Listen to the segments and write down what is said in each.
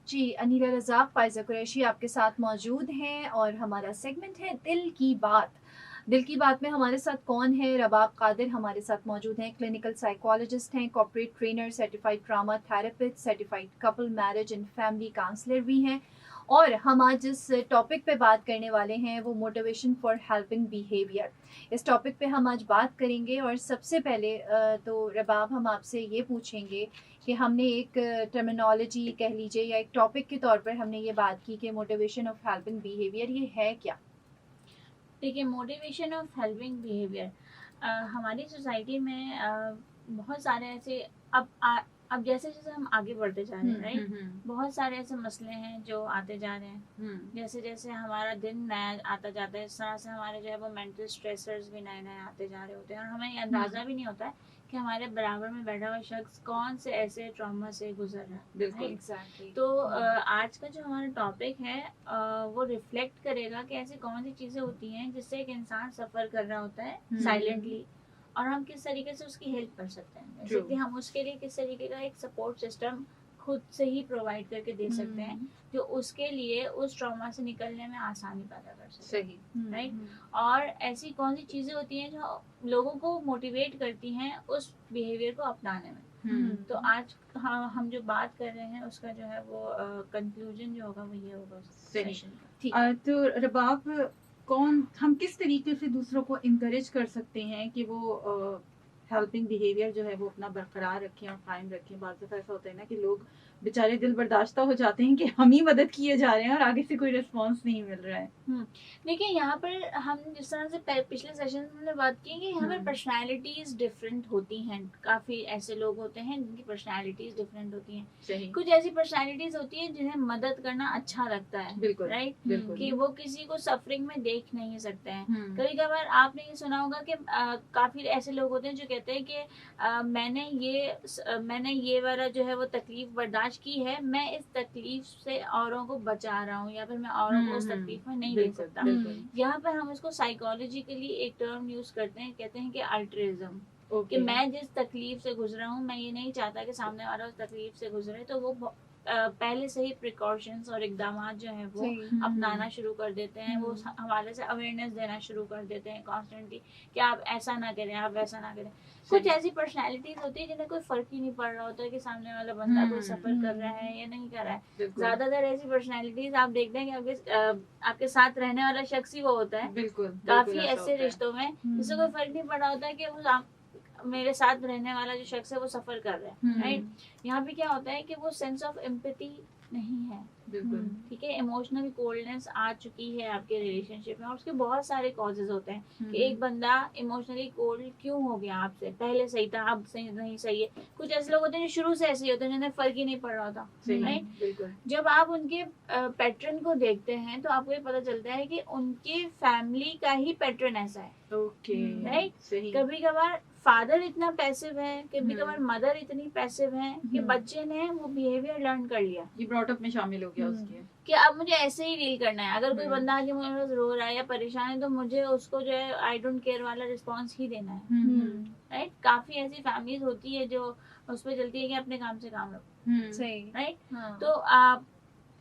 जी, अनीला रज़ाक, फ़ाइज़ा कुरैशी आपके साथ मौजूद हैं और हमारा सेगमेंट है दिल की बात। दिल की बात में हमारे साथ कौन है? रबाब कादिर हमारे साथ मौजूद हैं, क्लिनिकल साइकोलॉजिस्ट हैं, corporate trainer, certified trauma therapist, certified couple marriage and family counsellor भी हैं। और हम आज जिस टॉपिक पे बात करने वाले हैं वो मोटिवेशन फॉर हेल्पिंग बिहेवियर। इस टॉपिक पे हम आज बात करेंगे और सबसे पहले तो रबाब हम आपसे ये पूछेंगे कि हमने एक टर्मिनोलॉजी कह लीजिए या एक टॉपिक के तौर पर हमने ये बात की कि मोटिवेशन ऑफ हेल्पिंग बिहेवियर ये है क्या? देखिए, मोटिवेशन ऑफ हेल्पिंग बिहेवियर हमारी सोसाइटी में बहुत सारे ऐसे अब जैसे जैसे हम आगे बढ़ते जा रहे हैं, राइट, बहुत सारे ऐसे मसले हैं जो आते जा रहे हैं। जैसे जैसे हमारा दिन नया आता जाता है, इस तरह से हमारे जो है वो मेंटल स्ट्रेसर्स भी नए नए आते जा रहे होते हैं और हमें अंदाज़ा भी नहीं होता है कि हमारे बराबर में बैठा हुआ शख्स कौन से ऐसे ट्रॉमा से गुजर रहा है। बिल्कुल एग्जैक्टली। तो आज का जो हमारा टॉपिक है वो रिफ्लेक्ट करेगा कि ऐसी कौन सी चीज़ें होती हैं जिससे एक इंसान सफ़र कर रहा होता है साइलेंटली, और हम किस तरीके से उसकी हेल्प कर सकते हैं। जैसे कि हम उसके लिए किस तरीके का एक सपोर्ट सिस्टम खुद से ही प्रोवाइड करके दे सकते हैं जो उसके लिए उस ट्रॉमा से निकलने में आसानी पैदा कर सके। सही। राइट। और ऐसी कौन सी चीज़ें होती हैं जो लोगों को मोटिवेट करती हैं उस बिहेवियर को अपनाने में। तो आज हम जो बात कर रहे हैं उसका जो है वो कंक्लूजन जो होगा वो ये होगा सेशन का। ठीक। तो रबाब, हम किस तरीके से दूसरों को इनकरेज कर सकते हैं कि वो हेल्पिंग बिहेवियर जो है वो अपना बरकरार रखें और कायम रखें? बात दफा ऐसा होता है ना कि लोग बेचारे दिल बर्दाश्त हो जाते हैं कि हम ही मदद किए जा रहे हैं और आगे से कोई रिस्पांस नहीं मिल रहा है। देखिए, यहाँ पर हम जिस तरह से पिछले सेशन में हमने बात की कि यहाँ पर पर्सनालिटीज डिफरेंट होती हैं। काफ़ी ऐसे लोग होते हैं जिनकी पर्सनालिटीज डिफरेंट होती हैं। सही। कुछ ऐसी पर्सनालिटीज होती हैं जिन्हें मदद करना अच्छा लगता है, बिल्कुल, राइट, बिल्कुल। कि वो किसी को सफरिंग में देख नहीं सकते हैं। कभी कभार आपने ये सुना होगा कि काफ़ी ऐसे लोग होते हैं जो कहते हैं कि मैंने ये वाला जो है वो तकलीफ बर्दाश्त की है, मैं इस तकलीफ से औरों को बचा रहा हूँ या फिर मैं औरों को उस तकलीफ में नहीं ले सकता। यहाँ पर हम इसको साइकोलॉजिकली एक टर्म यूज करते हैं, कहते हैं कि अल्ट्रिज्म। कि मैं जिस तकलीफ से गुजरा हूँ मैं ये नहीं चाहता कि सामने वाला उस तकलीफ से गुजरे, तो वो पहले से ही प्रिकॉशंस और इकदाम जो है वो अपनाना शुरू कर देते हैं। वो हमारे से अवेयरनेस देना शुरू कर देते हैं कॉन्स्टेंटली कि आप ऐसा ना करें, आप वैसा ना करें। कुछ ऐसी पर्सनैलिटीज होती है जिन्हें कोई फर्क ही नहीं पड़ रहा होता है कि सामने वाला बंदा कोई सफर कर रहा है या नहीं कर रहा है। ज्यादातर ऐसी पर्सनैलिटीज आप देखते हैं कि आपके साथ रहने वाला शख्स ही वो होता है। बिल्कुल, काफी ऐसे रिश्तों में जिससे कोई फर्क नहीं पड़ा होता है कि वो मेरे साथ रहने वाला जो शख्स है वो सफर कर रहा है, राइट। यहाँ पे क्या होता है कि वो सेंस ऑफ एम्पैथी नहीं है। बिल्कुल। ठीक है, इमोशनल कोल्डनेस आ चुकी है आपके रिलेशनशिप में और उसके बहुत सारे कॉजेज होते हैं कि एक बंदा इमोशनली कोल्ड क्यों हो गया आपसे। पहले सही था, अब सही नहीं सही है। कुछ ऐसे लोग होते हैं जो शुरू से ऐसे ही होते हैं जिन्हें फर्क ही नहीं पड़ रहा होता, राइट। जब आप उनके पैटर्न को देखते हैं तो आपको ये पता चलता है कि उनके फैमिली का ही पैटर्न ऐसा है। Okay, right. कभी कभार फादर इतना पैसिव है, कभी कभार मदर इतनी पैसिव है कि बच्चे ने वो बिहेवियर लर्न कर लिया, ये ब्रॉटअप में शामिल हो गया उसके कि अब मुझे ऐसे ही डील करना है। अगर कोई बंदा आके मुझे बस रो रहा है या परेशान है तो मुझे उसको जो है आई डोंट केयर वाला रिस्पॉन्स ही देना है, राइट। काफी ऐसी फैमिलीज होती है जो उस पर चलती है कि अपने काम से काम रखो, सही। राइट। तो आप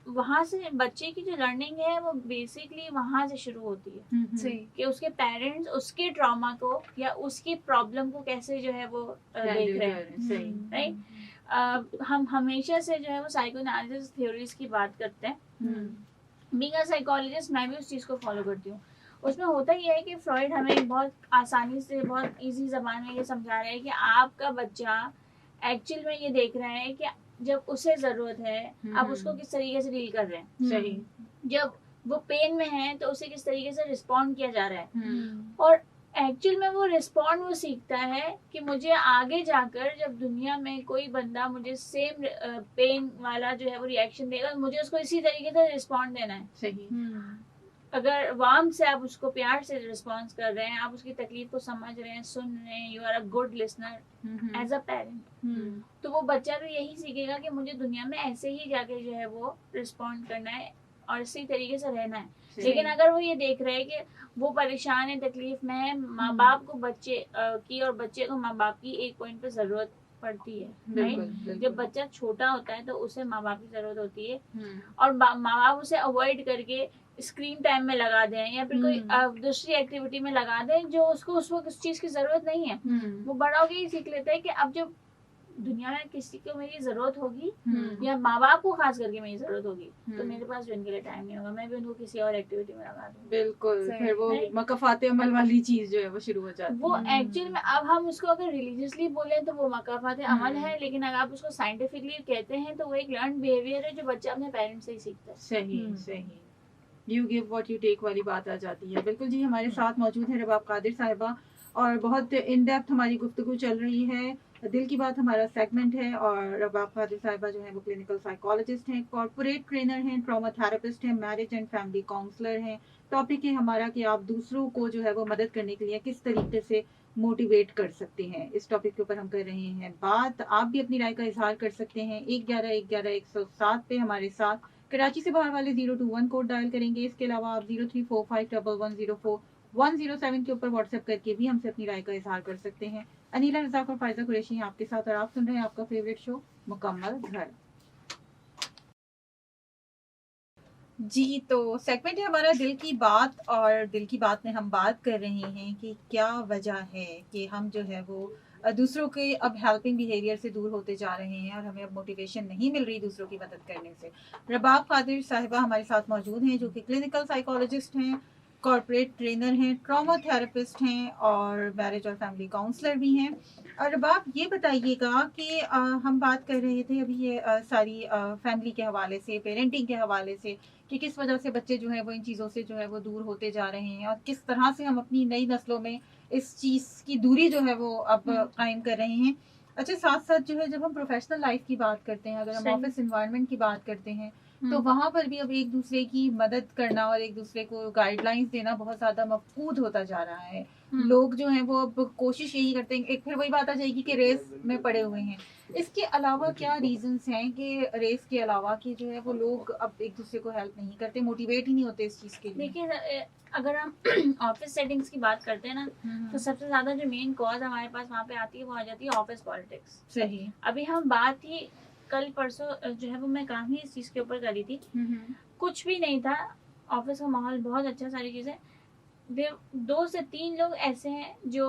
वहां से बच्चे की जो लर्निंग है वो बेसिकली वहां से शुरू होती है कि उसके पेरेंट्स उसके ट्रॉमा को या उसकी प्रॉब्लम को कैसे जो है वो देख रहे हैं, राइट। हम हमेशा से जो है वो साइकोएनालिसिस थ्योरीज की बात करते हैं। बीइंग अ साइकोलॉजिस्ट मैं भी उस चीज को फॉलो करती हूँ। उसमें होता ही है कि फ्रॉइड हमें बहुत आसानी से बहुत इजी जबान में ये समझा रहा है कि आपका बच्चा एक्चुअल में ये देख रहा है कि जब उसे जरूरत है आप उसको किस तरीके से डील कर रहे हैं। सही। जब वो पेन में है तो उसे किस तरीके से रिस्पॉन्ड किया जा रहा है। और एक्चुअल में वो रिस्पॉन्ड वो सीखता है कि मुझे आगे जाकर जब दुनिया में कोई बंदा मुझे सेम पेन वाला जो है वो रिएक्शन देगा, मुझे उसको इसी तरीके से रिस्पॉन्ड देना है। सही। अगर वार्म से आप उसको प्यार से रिस्पॉन्स कर रहे हैं, आप उसकी तकलीफ को समझ रहे हैं, सुन रहे हैं, you are a good listener as a parent, तो वो बच्चा भी यही सीखेगा कि मुझे दुनिया में ऐसे ही जाके जो है वो रिस्पॉन्ड करना है और इसी तरीके से रहना है। लेकिन अगर वो ये देख रहे हैं कि वो परेशान है, तकलीफ में है, माँ बाप को बच्चे की और बच्चे को माँ बाप की एक पॉइंट पे जरूरत पड़ती है, बिल्कुल राइट? बिल्कुल। जब बच्चा छोटा होता है तो उसे माँ बाप की जरूरत होती है, हम्म, और माँ बाप उसे अवॉइड करके स्क्रीन टाइम में लगा दें या फिर कोई दूसरी एक्टिविटी में लगा दें जो उसको उस वक्त उस चीज की जरूरत नहीं है। वो बड़ा होके ही सीख लेता है कि अब जब दुनिया में किसी को मेरी जरूरत होगी या माँ बाप को खास करके मेरी जरूरत होगी तो मेरे पास भी उनके लिए टाइम नहीं होगा, मैं भी उनको किसी और एक्टिविटी में लगा दूंगी। बिल्कुल, सही, फिर वो right? मकफाते अमल वाली चीज जो है वो शुरू हो जाती वो है। एक्चुअल में अब हम उसको अगर रिलीजियसली बोले तो वो मकाफात अमल है, लेकिन अगर आप उसको साइंटिफिकली कहते हैं तो वो एक लर्न बिहेवियर है जो बच्चा अपने पेरेंट्स से ही सीखता है। सही सही, you give what you take वाली बात आ जाती है। बिल्कुल जी, हमारे साथ मौजूद है रबाब कादिर साहिबा और बहुत इन डेप्थ हमारी गुफ्तगू चल रही है। दिल की बात हमारा सेगमेंट है और रबाब कादिर साहिबा जो है वो क्लिनिकल साइकोलॉजिस्ट हैं, कॉर्पोरेट ट्रेनर हैं, ट्रॉमा थेरेपिस्ट हैं, मैरिज एंड फैमिली काउंसलर हैं। टॉपिक है हमारा कि आप दूसरों को जो है वो मदद करने के लिए किस तरीके से मोटिवेट कर सकते हैं। इस टॉपिक के ऊपर हम कर रहे हैं बात। आप भी अपनी राय का इजहार कर सकते हैं 111-111-107 पे हमारे साथ। कराची से बाहर वाले 021 कोड डायल करेंगे। इसके अलावा आप 03451104-107 के ऊपर व्हाट्सएप करके भी हमसे अपनी राय का इजहार कर सकते हैं। अनीला रज़ाक और फायजा कुरैशी हैं आपके साथ और आप सुन रहे हैं आपका फेवरेट शो मुकम्मल घर। जी, तो सेगमेंट है हमारा दिल की बात और दिल की बात में हम बात कर रहे हैं कि क्या वजह है कि हम जो है वो दूसरों के अब हेल्पिंग बिहेवियर से दूर होते जा रहे हैं और हमें अब मोटिवेशन नहीं मिल रही दूसरों की मदद करने से। रबाब कादिर साहिबा हमारे साथ मौजूद हैं जो कि क्लिनिकल साइकोलॉजिस्ट हैं, कॉर्पोरेट ट्रेनर हैं, ट्रॉमा थेरेपिस्ट हैं और मैरिज और फैमिली काउंसलर भी हैं। और रबाब ये बताइएगा कि हम बात कर रहे थे अभी ये सारी फैमिली के हवाले से, पेरेंटिंग के हवाले से कि किस वजह से बच्चे जो है वो इन चीज़ों से जो है वो दूर होते जा रहे हैं और किस तरह से हम अपनी नई नस्लों में इस चीज़ की दूरी जो है वो अब कायम कर रहे हैं। अच्छा, साथ साथ जो है जब हम प्रोफेशनल लाइफ की बात करते हैं, अगर हम सही। ऑफिस एनवायरनमेंट की बात करते हैं तो वहां पर भी अब एक दूसरे की मदद करना और एक दूसरे को गाइडलाइंस देना बहुत ज्यादा मफकूद होता जा रहा है। लोग जो हैं वो अब कोशिश यही करते हैं, एक फिर वही बात आ जाएगी कि रेस में पड़े हुए हैं। इसके अलावा क्या रीजंस हैं कि रेस के अलावा कि जो है वो लोग अब एक दूसरे को हेल्प नहीं करते, मोटिवेट ही नहीं होते इस चीज के लिए? देखिए, अगर हम ऑफिस सेटिंग्स की बात करते हैं ना तो सबसे ज्यादा जो मेन कॉज हमारे पास वहाँ पे आती है वो आ जाती है ऑफिस पॉलिटिक्स। सही। अभी हम बात ही कल परसों जो है वो मैं काम ही इस चीज के ऊपर करी थी। कुछ भी नहीं था, ऑफिस का माहौल बहुत अच्छा, सारी चीजें। 2 से 3 लोग ऐसे हैं जो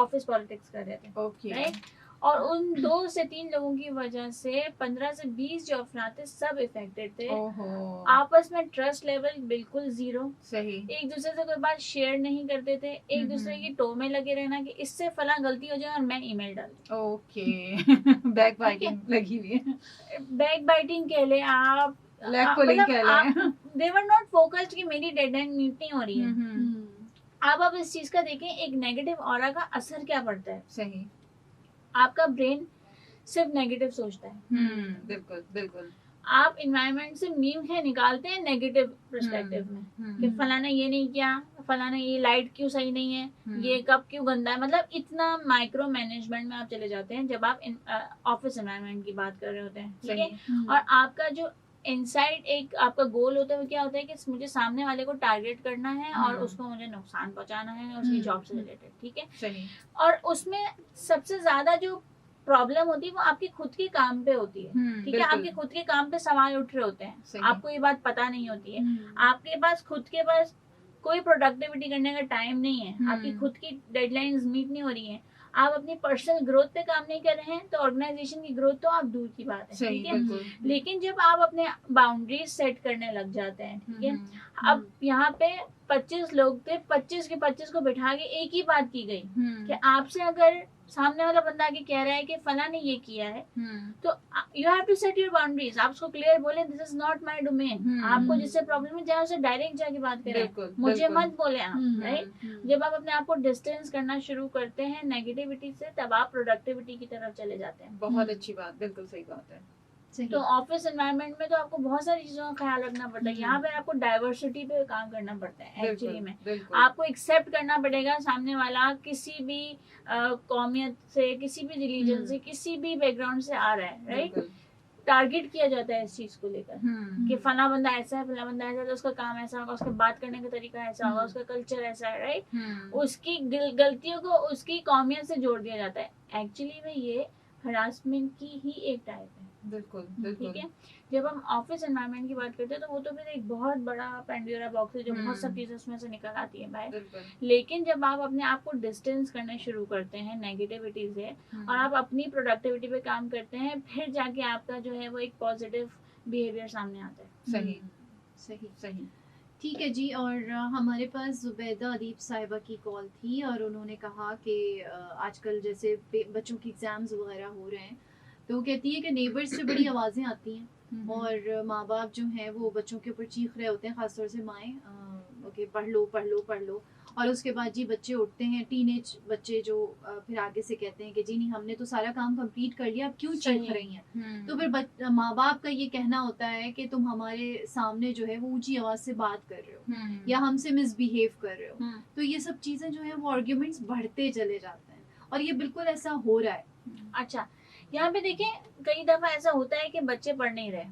ऑफिस पॉलिटिक्स कर रहे थे, ओके। राइट? और उन 2 से 3 लोगों की वजह से 15 से 20 जो अफराद थे सब इफेक्टेड थे। ओहो। आपस में ट्रस्ट लेवल बिल्कुल जीरो, सही। एक दूसरे से कोई बात शेयर नहीं करते थे, एक दूसरे की टो में लगे रहना कि इससे फला गलती हो जाए और मैं ईमेल डाल दूं। ओके। बैक बाइटिंग लगी हुई है। बैक बाइटिंग कह ले आप, लेग पुलिंग कह लें। दे वर नॉट फोकस्ड कि मेरी डेडलाइन मीट नहीं हो रही है। आप इस चीज का देखें, एक नेगेटिव ऑरा का असर क्या पड़ता है। सही। आपका ब्रेन सिर्फ नेगेटिव सोचता है। बिल्कुल बिल्कुल। आप इन्वायरमेंट से मीम है निकालते हैं नेगेटिव पर्सपेक्टिव में कि फलाना ये नहीं किया, फलाना ये लाइट क्यों सही नहीं है, ये कप क्यों गंदा है। मतलब इतना माइक्रो मैनेजमेंट में आप चले जाते हैं जब आप ऑफिस एनवायरनमेंट की बात कर रहे होते हैं, ठीक है? और आपका जो इनसाइड एक आपका गोल होता है वो क्या होता है कि मुझे सामने वाले को टारगेट करना है और उसको मुझे नुकसान पहुंचाना है उसकी जॉब से रिलेटेड, ठीक है? सही। और उसमें सबसे ज्यादा जो प्रॉब्लम होती है वो आपके खुद के काम पे होती है, ठीक है? आपके खुद के काम पे सवाल उठ रहे होते हैं, आपको ये बात पता नहीं होती है, आपके पास खुद के पास कोई प्रोडक्टिविटी करने का टाइम नहीं है, आपकी खुद की डेडलाइंस मीट नहीं हो रही है, आप अपनी पर्सनल ग्रोथ पे काम नहीं कर रहे हैं, तो ऑर्गेनाइजेशन की ग्रोथ तो आप दूर की बात है, ठीक है? लेकिन जब आप अपने बाउंड्रीज सेट करने लग जाते हैं, ठीक है? अब यहाँ पे 25 लोग थे, 25 के 25 को बिठा के एक ही बात की गई कि आपसे अगर सामने वाला बंदा आके कह रहा है कि फला ने ये किया है, तो you have to set your boundaries. आप उसको क्लियर बोले this is not my domain. आपको जिससे प्रॉब्लम है जाए उसे डायरेक्ट जाके बात करें, मुझे मत बोले आप, राइट? जब आप अपने आप को डिस्टेंस करना शुरू करते हैं नेगेटिविटी से, तब आप प्रोडक्टिविटी की तरफ चले जाते हैं। बहुत अच्छी बात, बिल्कुल सही बात है। तो ऑफिस एनवायरनमेंट में तो आपको बहुत सारी चीजों का ख्याल रखना पड़ता है। यहाँ पे आपको डाइवर्सिटी पे काम करना पड़ता है एक्चुअली में। आपको एक्सेप्ट करना पड़ेगा सामने वाला किसी भी कौमियत से, किसी भी रिलीजन से, किसी भी बैकग्राउंड से आ रहा है, राइट? टारगेट किया जाता है इस चीज को लेकर कि फला बंदा ऐसा है, फला बंदा ऐसा है, तो उसका काम ऐसा होगा, उसका बात करने का तरीका ऐसा होगा, उसका कल्चर ऐसा है, राइट? उसकी गलतियों को उसकी कौमियत से जोड़ दिया जाता है। एक्चुअली में ये हरासमेंट की ही एक टाइप है। बिल्कुल ठीक बिल्कुल। है, जब हम ऑफिस एनवायरनमेंट की बात करते हैं तो वो तो फिर एक बहुत बड़ा पेंडोरा बॉक्स है जो बहुत सब चीजें उसमें से निकल आती है बाहर। बिल्कुल। लेकिन जब आप अपने आप को डिस्टेंस करना शुरू करते हैं नेगेटिविटी से और आप अपनी प्रोडक्टिविटी पे काम करते हैं, फिर जाके आपका जो है वो एक पॉजिटिव बिहेवियर सामने आता है। सही सही सही। ठीक है जी। और हमारे पास जुबैदा अदीब साहिबा की कॉल थी और उन्होंने कहा कि आजकल जैसे बच्चों की एग्ज़ाम्स वगैरह हो रहे हैं तो वो कहती है कि नेबर्स से बड़ी आवाज़ें आती हैं और माँ बाप जो हैं वो बच्चों के ऊपर चीख रहे होते हैं, ख़ासतौर से माएँ ओके पढ़ लो पढ़ लो पढ़ लो। और उसके बाद जी बच्चे उठते हैं, टीनेज बच्चे जो फिर आगे से कहते हैं कि जी नहीं हमने तो सारा काम कंप्लीट कर लिया, अब क्यों चीख रही हैं। तो फिर माँ बाप का ये कहना होता है कि तुम हमारे सामने जो है वो ऊंची आवाज से बात कर रहे हो या हमसे मिसबिहेव कर रहे हो। तो ये सब चीजें जो है वो आर्ग्यूमेंट्स बढ़ते चले जाते हैं और ये बिल्कुल ऐसा हो रहा है। अच्छा, यहाँ पे देखें कई दफा ऐसा होता है कि बच्चे पढ़ नहीं रहे,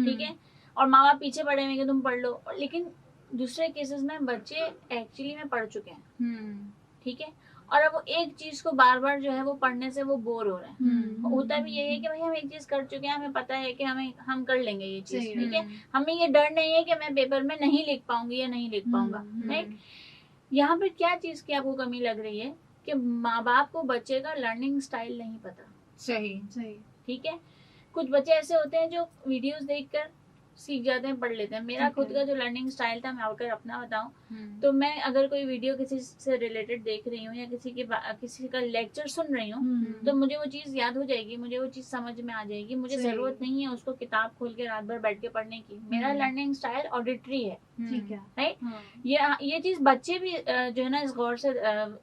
ठीक है, और माँ बाप पीछे पड़े हुए कि तुम पढ़ लो, लेकिन दूसरे केसेस में बच्चे एक्चुअली में पढ़ चुके हैं, ठीक है, और अब वो एक चीज को बार बार जो है वो पढ़ने से वो बोर हो रहे हैं। होता भी यही है कि भाई हम एक चीज कर चुके हैं, हमें पता है कि हम कर लेंगे ये चीज, ठीक है, हमें ये डर नहीं है कि मैं पेपर में नहीं लिख पाऊंगी या नहीं लिख पाऊंगा, राइट। यहाँ पे क्या चीज की आपको कमी लग रही है कि माँ बाप को बच्चे का लर्निंग स्टाइल नहीं पता। सही सही, ठीक है, कुछ बच्चे ऐसे होते हैं जो वीडियोस देखकर सीख जाते हैं, पढ़ लेते हैं। मेरा खुद का जो लर्निंग स्टाइल था, मैं अगर अपना बताऊं तो मैं अगर कोई वीडियो किसी से रिलेटेड देख रही हूँ या किसी का लेक्चर सुन रही हूँ तो मुझे वो चीज याद हो जाएगी, मुझे वो चीज समझ में आ जाएगी, मुझे जरूरत नहीं है उसको किताब खोल के रात भर बैठ के पढ़ने की। मेरा लर्निंग स्टाइल ऑडिटरी है, ठीक है, राइट। ये चीज बच्चे भी जो है ना इस गौर से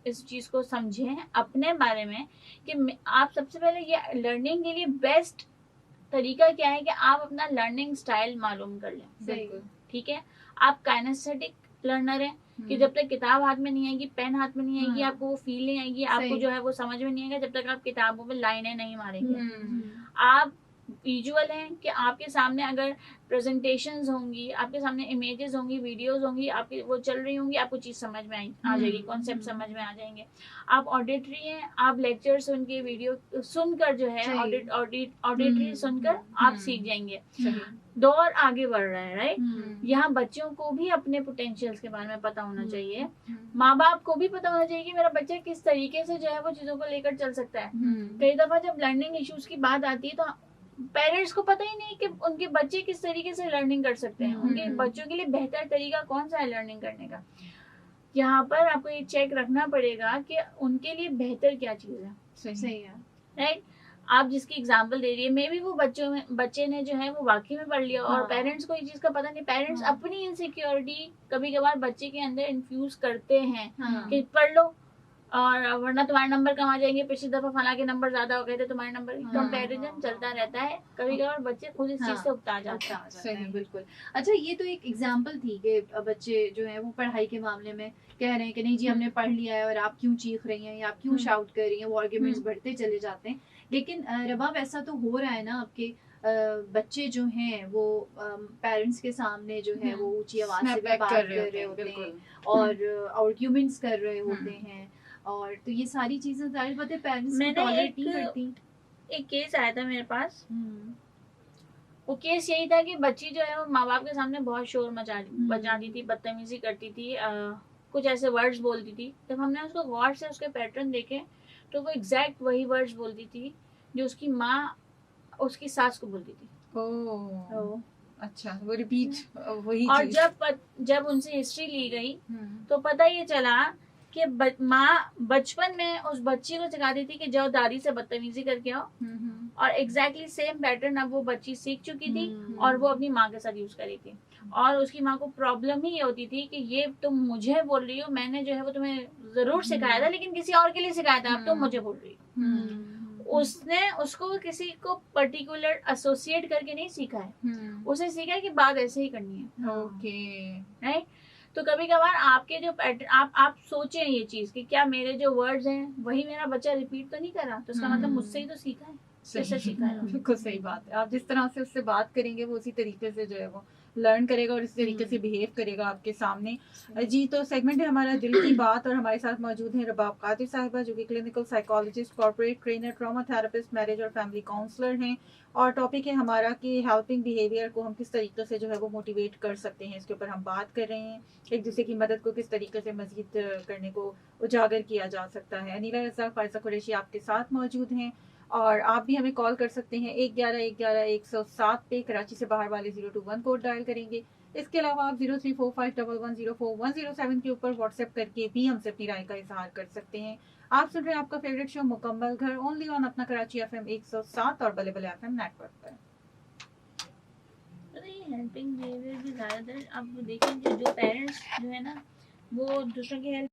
इस चीज को समझे अपने बारे में कि आप सबसे पहले ये लर्निंग के लिए बेस्ट तरीका क्या है कि आप अपना लर्निंग स्टाइल मालूम कर लें, ठीक है। आप काइनेस्थेटिक लर्नर हैं कि जब तक किताब हाथ में नहीं आएगी, पेन हाथ में नहीं आएगी, आपको वो फील नहीं आएगी, आपको जो है वो समझ में नहीं आएगा जब तक आप किताबों में लाइनें नहीं मारेंगे। आप विजुअल हैं कि आपके सामने अगर प्रेजेंटेशंस होंगी, आपके सामने इमेजेस होंगी, वीडियोस होंगी, आपकी वो चल रही होंगी, आपको चीज समझ में आ जाएगी, कॉन्सेप्ट समझ में आ जाएंगे। आप ऑडिटरी हैं, आप लेक्चर सुन के वीडियो सुनकर जो है ऑडिटरी सुनकर आप सीख जाएंगे। दौर आगे बढ़ रहा है, राइट। यहाँ बच्चों को भी अपने पोटेंशियल्स के बारे में पता होना चाहिए, माँ बाप को भी पता होना चाहिए कि मेरा बच्चा किस तरीके से जो है वो चीजों को लेकर चल सकता है। कई दफा जब लर्निंग इश्यूज की बात आती है तो पेरेंट्स को पता ही नहीं कि उनके बच्चे किस तरीके से लर्निंग कर सकते हैं, उनके बच्चों के लिए बेहतर तरीका कौन सा है लर्निंग करने का। यहाँ पर आपको ये चेक रखना पड़ेगा कि उनके लिए बेहतर क्या चीज है। सही है, राइट। आप जिसकी एग्जांपल दे रही है, मे बी वो बच्चे ने जो है वो वाकई में पढ़ लिया और पेरेंट्स को ये चीज का पता नहीं। पेरेंट्स अपनी इनसिक्योरिटी कभी कभार बच्चे के अंदर इन्फ्यूज करते हैं कि पढ़ लो और वरना तुम्हारे नंबर कम आ जाएंगे, पिछली दफा फला के नंबर ज्यादा हो गए थे, तुम्हारे नंबर कंपैरिजन चलता रहता है। कभी कभार बच्चे खुद इस चीज से उकता जाते हैं। बिल्कुल। अच्छा, ये तो एक एग्जांपल थी कि बच्चे जो है वो पढ़ाई के मामले में कह रहे हैं कि नहीं जी हमने पढ़ लिया है और आप क्यों चीख रही हैं या आप क्यों शाउट कर रही हैं, वो आर्ग्यूमेंट्स बढ़ते चले जाते हैं। लेकिन रबाब ऐसा तो हो रहा है ना आपके बच्चे जो हैं वो पेरेंट्स के सामने जो है वो ऊंची आवाज से बात कर रहे होते हैं और आर्ग्यूमेंट्स कर रहे होते हैं, और तो ये सारी चीजें जाहिर बात है पेरेंट्स टॉलरेट नहीं करती। एक केस आया था मेरे पास, वो केस यही था कि बच्ची जो है वो माँ बाप के सामने बहुत शोर मचाती थी, बदतमीजी करती थी, कुछ ऐसे वर्ड्स बोलती थी। जब हमने उसको गौर से उसके पैटर्न देखे तो वो एग्जैक्ट वही वर्ड्स बोलती थी जो उसकी माँ उसकी सास को बोलती थी। ओह अच्छा, वो रिपीट वही और जब उनसे हिस्ट्री ली गई तो पता ये चला कि माँ बचपन में उस बच्ची को सिखाती थी कि जाओ दादी से बदतमीजी करके आओ, और एग्जैक्टली सेम पैटर्न अब वो बच्ची सीख चुकी थी और वो अपनी माँ के साथ यूज करी थी। और उसकी माँ को प्रॉब्लम ही ये होती थी कि ये तुम मुझे बोल रही हो, मैंने जो है वो तुम्हें जरूर सिखाया था लेकिन किसी और के लिए सिखाया था, अब तुम मुझे बोल रही हो। उसने उसको किसी को पर्टिकुलर एसोसिएट करके नहीं सीखा है, उसे सीखा है कि बात ऐसे ही करनी है। Okay, right. तो कभी कभार आपके जो पैटर्न आप सोचें ये चीज कि क्या मेरे जो वर्ड्स हैं वही मेरा बच्चा रिपीट तो नहीं कर रहा, तो इसका मतलब मुझसे ही तो सीखा है। उससे सीखा है। बिल्कुल सही बात है। आप जिस तरह से उससे बात करेंगे वो उसी तरीके से जो है वो लर्न करेगा और इस तरीके से बिहेव करेगा आपके सामने। जी, तो सेगमेंट है हमारा दिल की बात और हमारे साथ मौजूद हैं रबाब कादिर साहिबा, जो कि clinical psychologist, corporate trainer, trauma therapist, marriage और फैमिली काउंसलर हैं। और टॉपिक है हमारा कि हेल्पिंग बिहेवियर को हम किस तरीके से जो है वो मोटिवेट कर सकते हैं, इसके ऊपर हम बात कर रहे हैं। एक दूसरे की मदद को किस तरीके से मजीद करने को उजागर किया जा सकता है। अनीला रज़ाक, फायजा कुरैशी आपके साथ मौजूद हैं और आप भी हमें कॉल कर सकते हैं 111-111-107 पे, कराची से बाहर वाले 021 कोड डायल करेंगे। इसके अलावा आप 03451104-107 के ऊपर व्हाट्सएप करके भी हमसे अपनी राय का इजहार कर सकते हैं। आप सुन रहे हैं आपका फेवरेट शो मुकम्मल घर, ओनली ऑन अपना कराची FM 107 और बल्ले बल्ले FM नेटवर्क पर। तो ये हेल्पिंग बिहेवियर भी ज्यादातर आप देखेंगे जो पेरेंट्स जो है ना वो दूसरों की हेल्प